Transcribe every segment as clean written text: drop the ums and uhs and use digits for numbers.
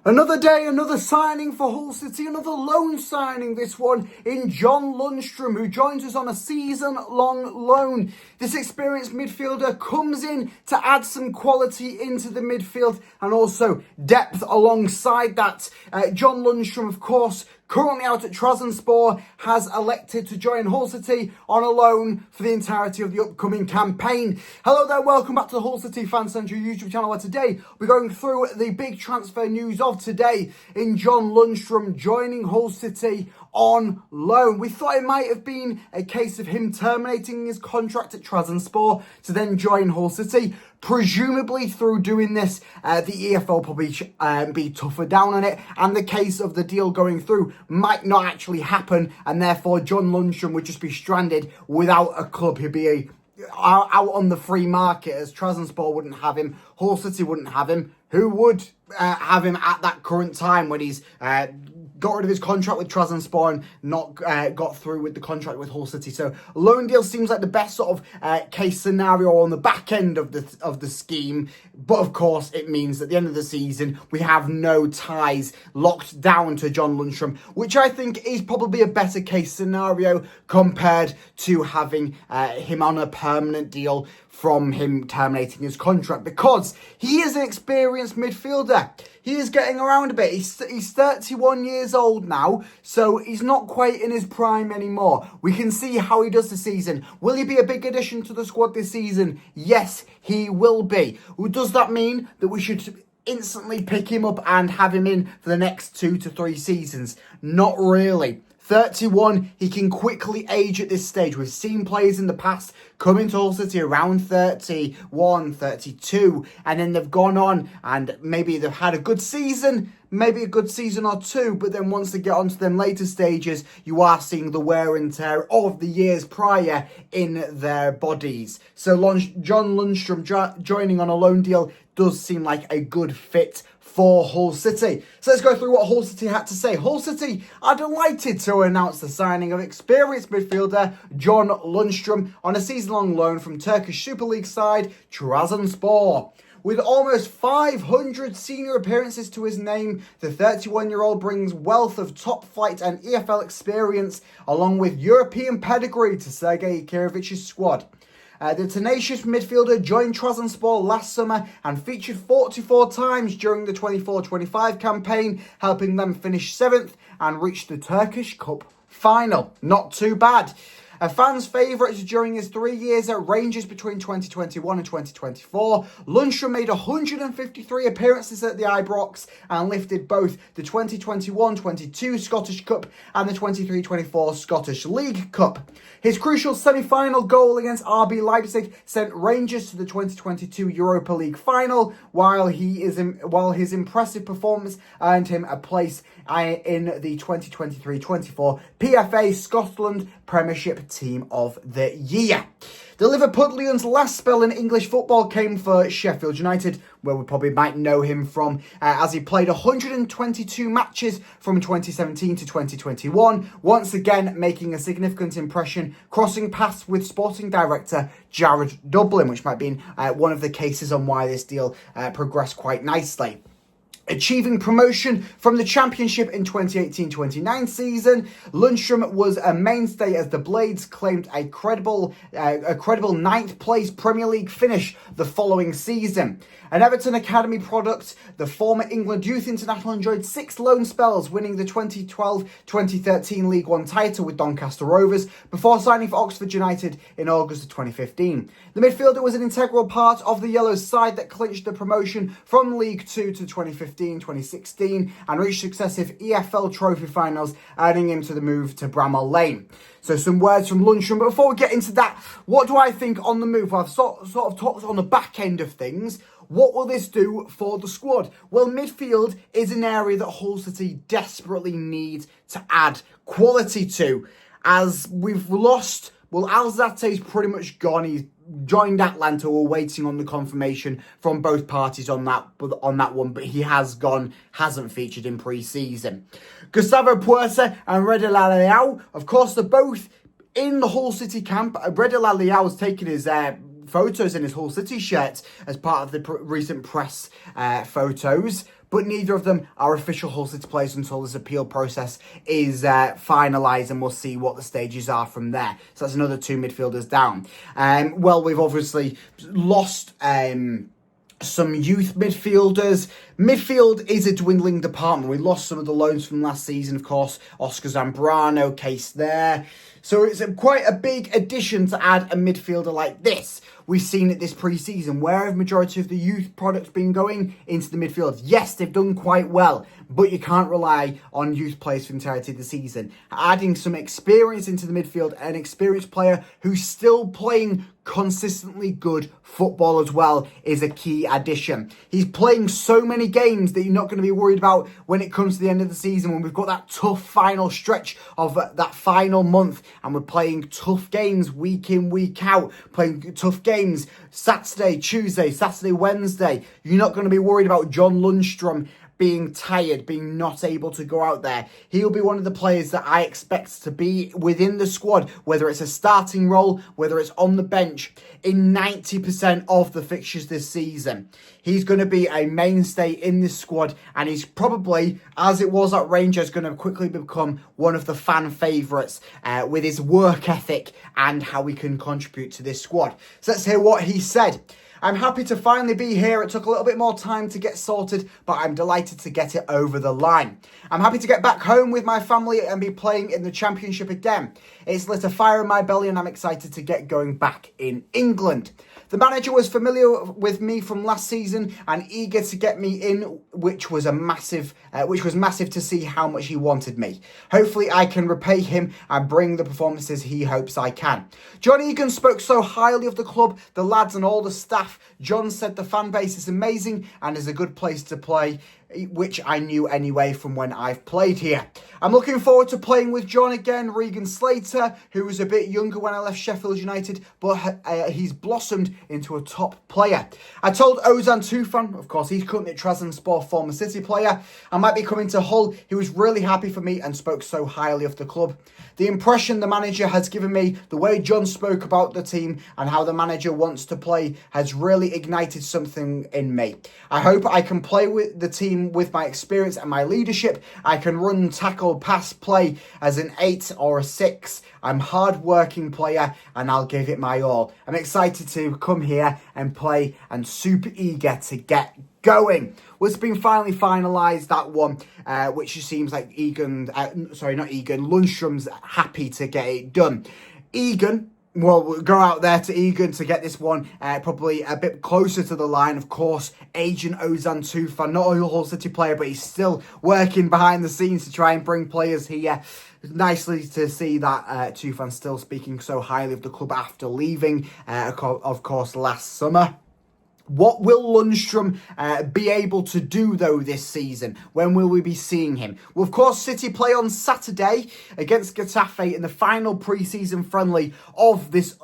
Another day, another signing for Hull City, another loan signing, this one in John Lundstrom, who joins us on a season-long loan. This experienced midfielder comes in to add some quality into the midfield and also depth alongside that. John Lundstrom, of course, currently out at Trabzonspor, has elected to join Hull City on a loan for the entirety of the upcoming campaign. Hello there, welcome back to the HullCityFanCentral YouTube channel, where today we're going through the big transfer news of today in John Lundstrom joining Hull City on loan. We thought it might have been a case of him terminating his contract at Trabzonspor to then join Hull City. Presumably through doing this, the EFL probably be tougher down on it, and the case of the deal going through might not actually happen, and therefore John Lundstrom would just be stranded without a club. He'd be out on the free market, as Trabzonspor wouldn't have him, Hull City wouldn't have him. Who would have him at that current time when he's got rid of his contract with Trabzonspor and not got through with the contract with Hull City? So loan deal seems like the best sort of case scenario on the back end of the scheme. But of course, it means at the end of the season we have no ties locked down to John Lundstrom, which I think is probably a better case scenario compared to having him on a permanent deal from him terminating his contract, because he is an experienced midfielder. He is getting around a bit. He's 31 years old now, so he's not quite in his prime anymore. We can see how he does this season. Will he be a big addition to the squad this season? Yes, he will be. Does that mean that we should instantly pick him up and have him in for the next 2 to 3 seasons? Not really. 31, he can quickly age at this stage. We've seen players in the past come into Hull City around 31, 32, and then they've gone on and maybe they've had a good season, maybe a good season or two, but then once they get onto them later stages, you are seeing the wear and tear of the years prior in their bodies. So John Lundstrom joining on a loan deal does seem like a good fit for Hull City. So let's go through what Hull City had to say. Hull City are delighted to announce the signing of experienced midfielder John Lundstrom on a season-long loan from Turkish Super League side Trabzonspor. With almost 500 senior appearances to his name, the 31-year-old brings wealth of top-flight and EFL experience, along with European pedigree, to Sergei Kirovic's squad. The tenacious midfielder joined Trabzonspor last summer and featured 44 times during the 24-25 campaign, helping them finish 7th and reach the Turkish Cup final. Not too bad. A fan's favourite during his 3 years at Rangers between 2021 and 2024, Lundstrom made 153 appearances at the Ibrox and lifted both the 2021-22 Scottish Cup and the 23-24 Scottish League Cup. His crucial semi-final goal against RB Leipzig sent Rangers to the 2022 Europa League final, while his impressive performance earned him a place in the 2023-24 PFA Scotland Premiership Team of the Year. The Liverpudlian's last spell in English football came for Sheffield United, where we probably might know him from, as he played 122 matches from 2017 to 2021, once again making a significant impression, crossing paths with sporting director Jared Dublin, which might be one of the cases on why this deal progressed quite nicely. Achieving promotion from the Championship in 2018-29 season, Lundstrom was a mainstay as the Blades claimed a credible 9th place Premier League finish the following season. An Everton Academy product, the former England Youth International enjoyed 6 loan spells, winning the 2012-2013 League One title with Doncaster Rovers before signing for Oxford United in August of 2015. The midfielder was an integral part of the Yellows side that clinched the promotion from League Two to 2015-2016 and reached successive EFL trophy finals, earning him to the move to Bramall Lane. So some words from Lundstrom. But before we get into that, what do I think on the move? Well, I've sort of talked on the back end of things. What will this do for the squad? Well, midfield is an area that Hull City desperately need to add quality to. As we've lost, well, Alzate's pretty much gone. He's joined Atlanta. We're waiting on the confirmation from both parties on that one, but he has gone, hasn't featured in pre-season. Gustavo Puerta and Reda Leao, of course, they're both in the Hull City camp. Reda Leao has taken his photos in his Hull City shirt as part of the recent press photos. but neither of them are official Hull City players until this appeal process is finalised, and we'll see what the stages are from there. So that's another 2 midfielders down. Well, we've obviously lost some youth midfielders. Midfield is a dwindling department. We lost some of the loans from last season, of course. Oscar Zambrano, case there. So it's quite a big addition to add a midfielder like this. We've seen it this pre-season. Where have majority of the youth products been going? Into the midfield. Yes, they've done quite well, but you can't rely on youth players for the entirety of the season. Adding some experience into the midfield, an experienced player who's still playing consistently good football as well, is a key addition. He's playing so many games that you're not going to be worried about when it comes to the end of the season, when we've got that tough final stretch of that final month, and we're playing tough games week in, week out, playing tough games Saturday, Tuesday, Saturday, Wednesday. You're not going to be worried about John Lundstrom being tired, being not able to go out there. He'll be one of the players that I expect to be within the squad, whether it's a starting role, whether it's on the bench, in 90% of the fixtures this season. He's going to be a mainstay in this squad, and he's probably, as it was at Rangers, going to quickly become one of the fan favourites with his work ethic and how he can contribute to this squad. So let's hear what he said. I'm happy to finally be here. It took a little bit more time to get sorted, but I'm delighted to get it over the line. I'm happy to get back home with my family and be playing in the Championship again. It's lit a fire in my belly, and I'm excited to get going back in England. The manager was familiar with me from last season and eager to get me in, which was massive to see how much he wanted me. Hopefully I can repay him and bring the performances he hopes I can. John Egan spoke so highly of the club, the lads and all the staff. John said the fan base is amazing and is a good place to play, which I knew anyway from when I've played here. I'm looking forward to playing with John again. Regan Slater, who was a bit younger when I left Sheffield United, but he's blossomed into a top player. I told Ozan Tufan, of course, he's currently at Trabzonspor, former City player, I might be coming to Hull. He was really happy for me and spoke so highly of the club. The impression the manager has given me, the way John spoke about the team and how the manager wants to play, has really ignited something in me. I hope I can play with the team with my experience and my leadership. I can run, tackle, pass, play as an 8 or a 6. I'm a hard-working player and I'll give it my all. I'm excited to come here and play and super eager to get going. Well, it's been finally finalised, that one, which seems like Lundstrom's happy to get it done. Egan, well, we'll go out there to Egan to get this one probably a bit closer to the line. Of course, Agent Ozan Tufan, not a Hull City player, but he's still working behind the scenes to try and bring players here. Nicely to see that Tufan still speaking so highly of the club after leaving, of course, last summer. What will Lundstrom be able to do, though, this season? When will we be seeing him? Well, of course, City play on Saturday against Getafe in the final pre-season friendly of this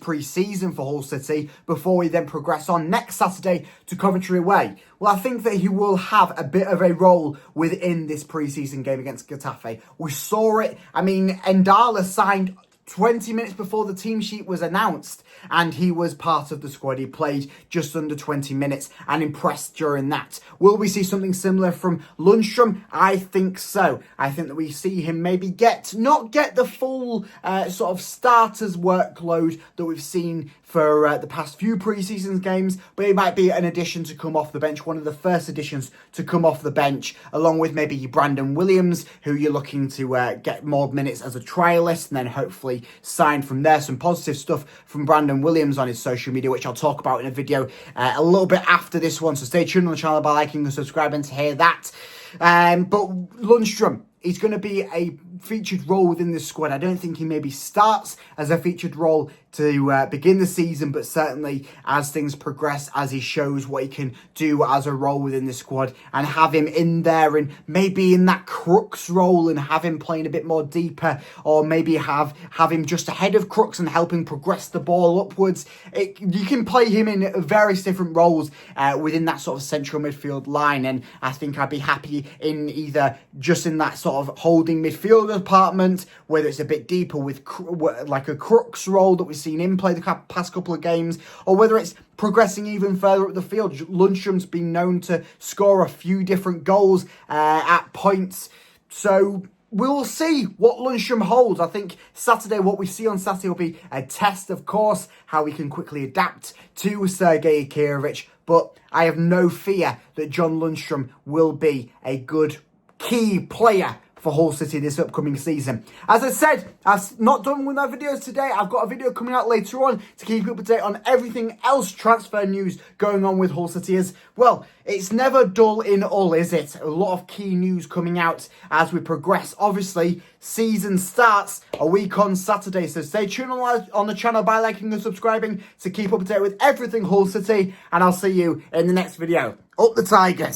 pre-season for Hull City, before we then progress on next Saturday to Coventry away. Well, I think that he will have a bit of a role within this pre-season game against Getafe. We saw it. I mean, Endala signed 20 minutes before the team sheet was announced, and he was part of the squad. He played just under 20 minutes and impressed during that. Will we see something similar from Lundstrom? I think so. I think that we see him maybe not get the full sort of starters workload that we've seen for the past few pre-season games, but it might be an addition to come off the bench, one of the first additions to come off the bench, along with maybe Brandon Williams, who you're looking to get more minutes as a trialist and then hopefully sign from there. Some positive stuff from Brandon Williams on his social media, which I'll talk about in a video a little bit after this one, so stay tuned on the channel by liking and subscribing to hear that. But Lundstrom, he's going to be a featured role within this squad. I don't think he maybe starts as a featured role to begin the season, but certainly as things progress, as he shows what he can do as a role within the squad, and have him in there and maybe in that Crooks role and have him playing a bit more deeper, or maybe have him just ahead of Crooks and helping progress the ball upwards. You can play him in various different roles within that sort of central midfield line, and I think I'd be happy in either just in that sort of holding midfield department, whether it's a bit deeper with like a Crooks role that we've seen him play the past couple of games, or whether it's progressing even further up the field. Lundstrom's been known to score a few different goals at points. So we'll see what Lundstrom holds. I think Saturday, what we see on Saturday will be a test, of course, how we can quickly adapt to Sergei Kirovic. But I have no fear that John Lundstrom will be a good key player for Hull City this upcoming season. As I said, I've not done with my videos today. I've got a video coming out later on to keep you up to date on everything else transfer news going on with Hull City. As well, it's never dull in Hull, is it? A lot of key news coming out as we progress. Obviously, season starts a week on Saturday, so stay tuned on the channel by liking and subscribing to keep up to date with everything Hull City, and I'll see you in the next video. Up the Tigers!